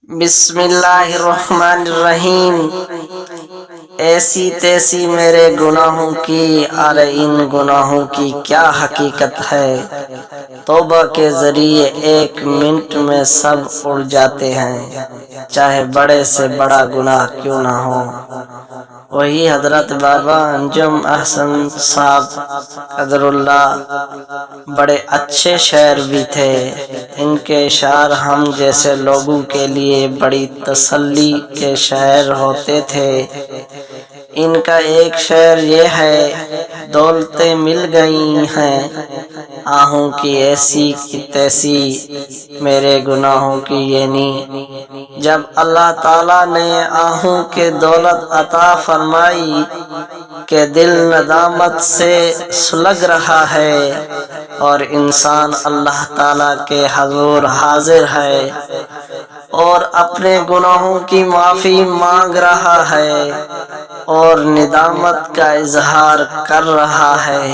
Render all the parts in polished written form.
بسم اللہ الرحمن الرحیم۔ ایسی تیسی میرے گناہوں کی، اور ان گناہوں کی کیا حقیقت ہے۔ توبہ کے ذریعے 1 منٹ میں سب اڑ جاتے ہیں، چاہے بڑے سے بڑا گناہ کیوں نہ ہو۔ وہی حضرت بابا انجم احسن صاحب قدر اللہ بڑے اچھے شاعر بھی تھے۔ ان کے اشعار ہم جیسے لوگوں کے لیے بڑی تسلی کے شعر ہوتے تھے۔ ان کا ایک شعر یہ ہے: دولتیں مل گئی ہیں آہوں کی ایسی کی تیسی، میرے گناہوں کی یہ نہیں۔ جب اللہ تعالیٰ نے آہوں کے دولت عطا فرمائی کہ دل ندامت سے سلگ رہا ہے، اور انسان اللہ تعالیٰ کے حضور حاضر ہے اور اپنے گناہوں کی معافی مانگ رہا ہے اور ندامت کا اظہار کر رہا ہے،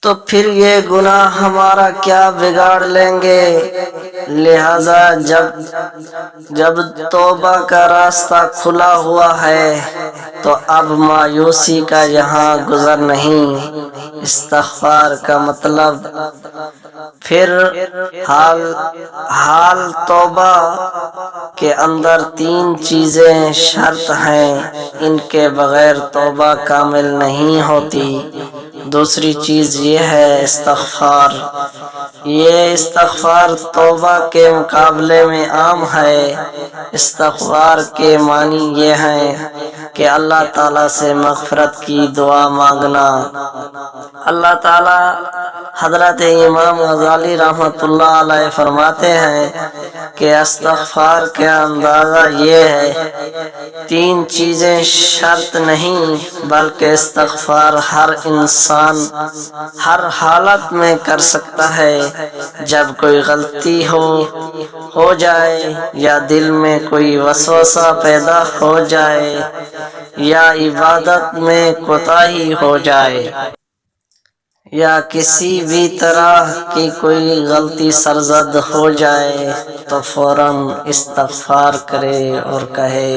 تو پھر یہ گناہ ہمارا کیا بگاڑ لیں گے۔ لہذا جب توبہ کا راستہ کھلا ہوا ہے تو اب مایوسی کا یہاں گزر نہیں۔ استغفار کا مطلب پھر حال توبہ کے اندر 3 چیزیں شرط ہیں، ان کے بغیر توبہ کامل نہیں ہوتی۔ دوسری چیز یہ ہے استغفار۔ یہ استغفار توبہ کے مقابلے میں عام ہے۔ استغفار کے معنی یہ ہیں کہ اللہ تعالیٰ سے مغفرت کی دعا مانگنا۔ اللہ تعالیٰ حضرت امام غزالی رحمۃ اللہ علیہ فرماتے ہیں کہ استغفار کا اندازہ یہ ہے: 3 چیزیں شرط نہیں، بلکہ استغفار ہر انسان ہر حالت میں کر سکتا ہے۔ جب کوئی غلطی ہو جائے، یا دل میں کوئی وسوسہ پیدا ہو جائے، یا عبادت میں کوتاہی ہو جائے، یا کسی بھی طرح کی کوئی غلطی سرزد ہو جائے، تو فوراً استغفار کرے اور کہے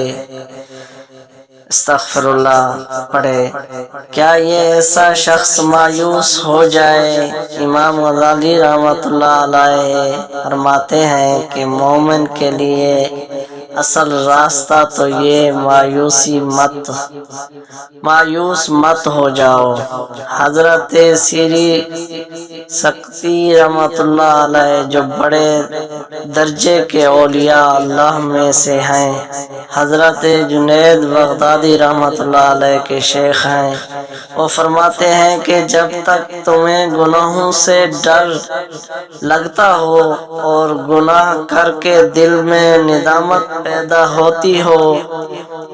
استغفر اللہ پڑھے۔ کیا یہ ایسا شخص مایوس ہو جائے؟ امام غزالی رحمۃ اللہ علیہ فرماتے ہیں کہ مومن کے لیے اصل راستہ تو یہ مایوس مت ہو جاؤ۔ حضرت سری سکتی رحمۃ اللہ علیہ جو بڑے درجے کے اولیاء اللہ میں سے ہیں، حضرت جنید بغدادی رحمۃ اللہ علیہ کے شیخ ہیں، وہ فرماتے ہیں کہ جب تک تمہیں گناہوں سے ڈر لگتا ہو اور گناہ کر کے دل میں ندامت پیدا ہوتی ہو،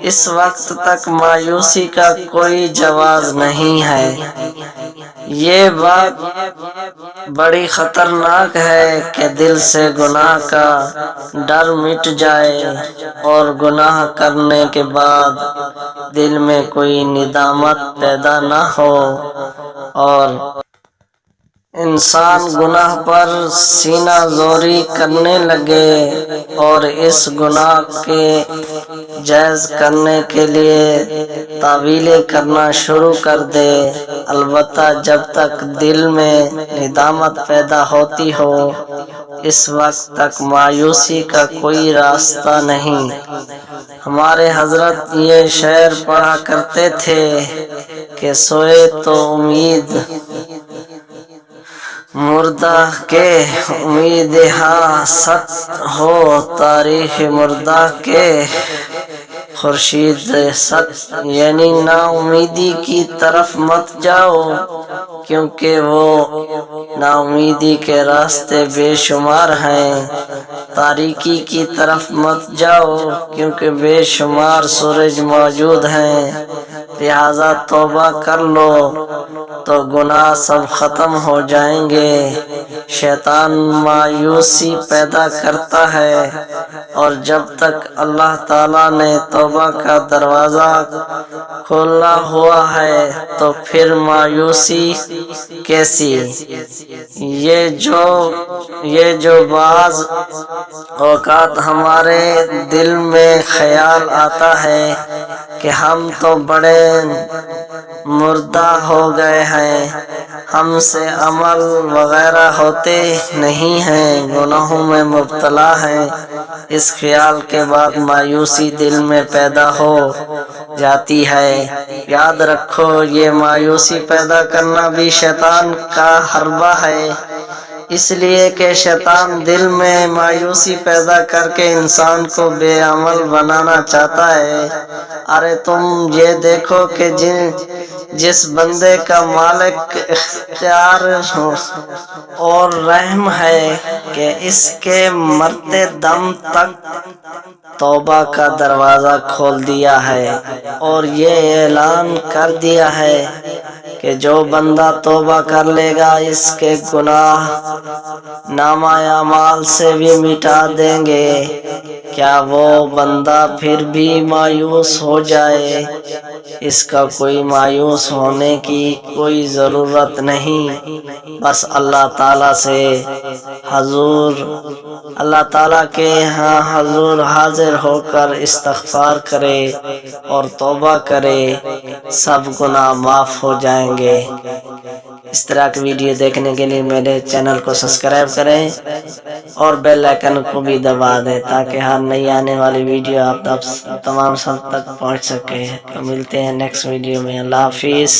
اس وقت تک مایوسی کا کوئی جواز نہیں ہے۔ یہ بات بڑی خطرناک ہے کہ دل سے گناہ کا ڈر مٹ جائے اور گناہ کرنے کے بعد دل میں کوئی ندامت پیدا نہ ہو، اور انسان گناہ پر سینہ زوری کرنے لگے اور اس گناہ کے جائز کرنے کے لیے تعویلیں کرنا شروع کر دے۔ البتہ جب تک دل میں ندامت پیدا ہوتی ہو، اس وقت تک مایوسی کا کوئی راستہ نہیں۔ ہمارے حضرت یہ شعر پڑھا کرتے تھے کہ سوئے تو امید مردہ کے، امید ہاں ست ہو تاریخ مردہ کے، خورشید ست، یعنی نا امیدی کی طرف مت جاؤ، کیونکہ وہ نا امیدی کے راستے بے شمار ہیں۔ تاریکی کی طرف مت جاؤ، کیونکہ بے شمار سورج موجود ہیں۔ لہذا توبہ کر لو تو گناہ سب ختم ہو جائیں گے۔ شیطان مایوسی پیدا کرتا ہے، اور جب تک اللہ تعالیٰ نے توبہ کا دروازہ کھولا ہوا ہے تو پھر مایوسی کیسی؟ یہ جو بعض اوقات ہمارے دل میں خیال آتا ہے کہ ہم تو بڑے مردہ ہو گئے ہیں، ہم سے عمل وغیرہ ہوتے نہیں ہیں، گناہوں میں مبتلا ہیں، اس خیال کے بعد مایوسی دل میں پیدا ہو جاتی ہے۔ یاد رکھو، یہ مایوسی پیدا کرنا بھی شیطان کا حربہ ہے، اس لیے کہ شیطان دل میں مایوسی پیدا کر کے انسان کو بے عمل بنانا چاہتا ہے۔ ارے تم یہ دیکھو کہ جس بندے کا مالک اختیار اور رحم ہے کہ اس کے مرتے دم تک توبہ کا دروازہ کھول دیا ہے، اور یہ اعلان کر دیا ہے کہ جو بندہ توبہ کر لے گا اس کے گناہ نامہ اعمال سے بھی مٹا دیں گے۔ کیا وہ بندہ پھر بھی مایوس ہو جائے؟ اس کا کوئی مایوس ہونے کی کوئی ضرورت نہیں، بس اللہ تعالیٰ کے ہاں حضور حاضر ہو کر استغفار کرے اور توبہ کرے، سب گناہ معاف ہو جائیں گے۔ اس طرح کی ویڈیو دیکھنے کے لیے میرے چینل کو سبسکرائب کریں اور بیل آئیکن کو بھی دبا دیں تاکہ ہر نئی آنے والی ویڈیو آپ تمام سب تک پہنچ سکے۔ تو ملتے ہیں نیکسٹ ویڈیو میں، اللہ حافظ۔